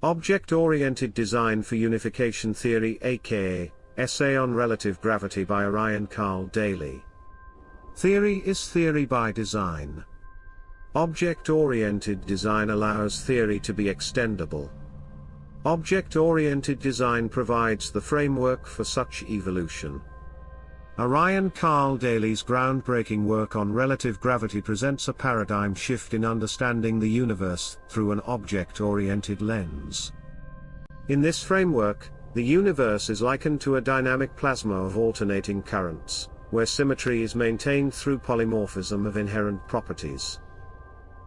Object-Oriented Design for Unification Theory, aka Essay on Relative Gravity by Orion Daley. Theory is theory by design. Object-oriented design allows theory to be extendable. Object-oriented design provides the framework for such evolution. Orion Daley's groundbreaking work on relative gravity presents a paradigm shift in understanding the universe through an object-oriented lens. In this framework, the universe is likened to a dynamic plasma of alternating currents, where symmetry is maintained through polymorphism of inherent properties.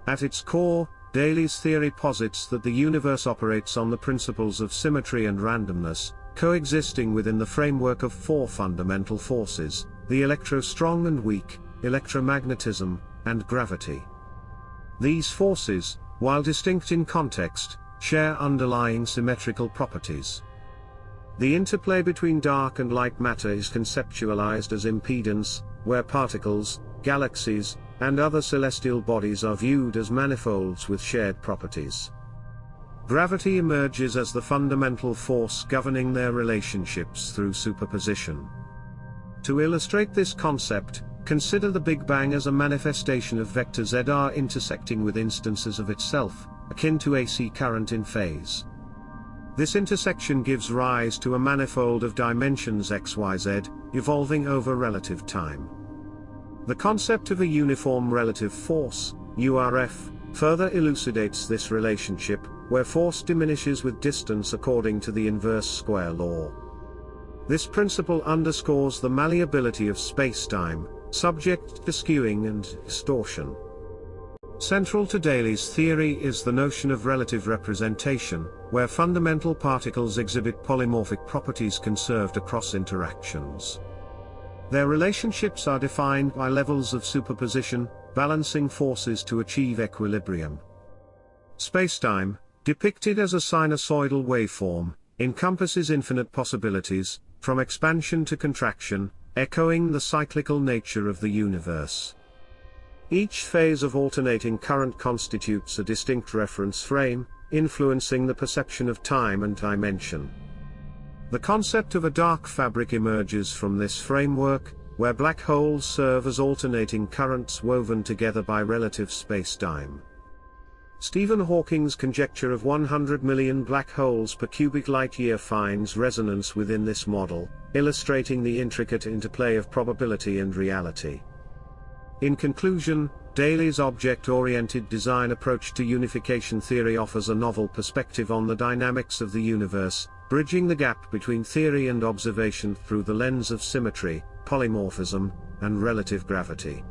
At its core, Daley's theory posits that the universe operates on the principles of symmetry and randomness, coexisting within the framework of four fundamental forces: the Electro Strong and Weak, Electromagnetism, and Gravity. These forces, while distinct in context, share underlying symmetrical properties. The interplay between dark and light matter is conceptualized as impedance, where particles, galaxies, and other celestial bodies are viewed as manifolds with shared properties. Gravity emerges as the fundamental force governing their relationships through superposition. To illustrate this concept, consider the Big Bang as a manifestation of vector ZR intersecting with instances of itself, akin to AC current in phase. This intersection gives rise to a manifold of dimensions XYZ, evolving over relative time. The concept of a uniform relative force, URF, further elucidates this relationship, where force diminishes with distance according to the inverse square law. This principle underscores the malleability of spacetime, subject to skewing and distortion. Central to Daley's theory is the notion of relative representation, where fundamental particles exhibit polymorphic properties conserved across interactions. Their relationships are defined by levels of superposition, balancing forces to achieve equilibrium. Spacetime, depicted as a sinusoidal waveform, encompasses infinite possibilities, from expansion to contraction, echoing the cyclical nature of the universe. Each phase of alternating current constitutes a distinct reference frame, influencing the perception of time and dimension. The concept of a dark fabric emerges from this framework, where black holes serve as alternating currents woven together by relative spacetime. Stephen Hawking's conjecture of 100 million black holes per cubic light-year finds resonance within this model, illustrating the intricate interplay of probability and reality. In conclusion, Daley's object-oriented design approach to unification theory offers a novel perspective on the dynamics of the universe, bridging the gap between theory and observation through the lens of symmetry, polymorphism, and relative gravity.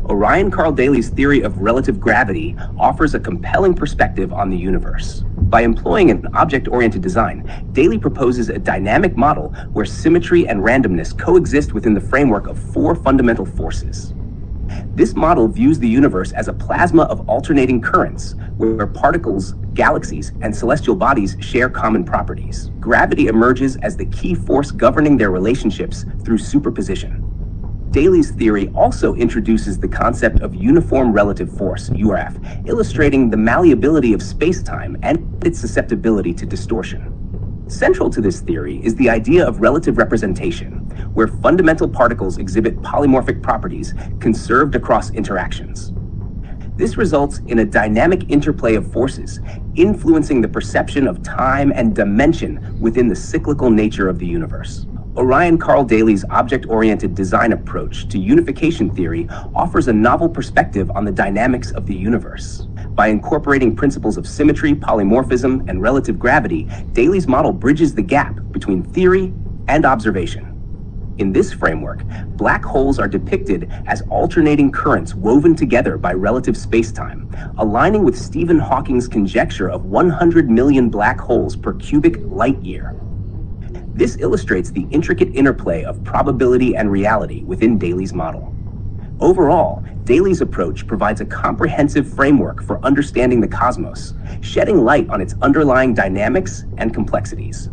Orion Daley's theory of relative gravity offers a compelling perspective on the universe. By employing an object-oriented design, Daley proposes a dynamic model where symmetry and randomness coexist within the framework of four fundamental forces. This model views the universe as a plasma of alternating currents, where particles, galaxies, and celestial bodies share common properties. Gravity emerges as the key force governing their relationships through superposition. Daley's theory also introduces the concept of uniform relative force, URF, illustrating the malleability of spacetime and its susceptibility to distortion. Central to this theory is the idea of relative representation, where fundamental particles exhibit polymorphic properties conserved across interactions. This results in a dynamic interplay of forces, influencing the perception of time and dimension within the cyclical nature of the universe. Orion Daley's object-oriented design approach to unification theory offers a novel perspective on the dynamics of the universe. By incorporating principles of symmetry, polymorphism, and relative gravity, Daley's model bridges the gap between theory and observation. In this framework, black holes are depicted as alternating currents woven together by relative spacetime, aligning with Stephen Hawking's conjecture of 100 million black holes per cubic light-year. This illustrates the intricate interplay of probability and reality within Daley's model. Overall, Daley's approach provides a comprehensive framework for understanding the cosmos, shedding light on its underlying dynamics and complexities.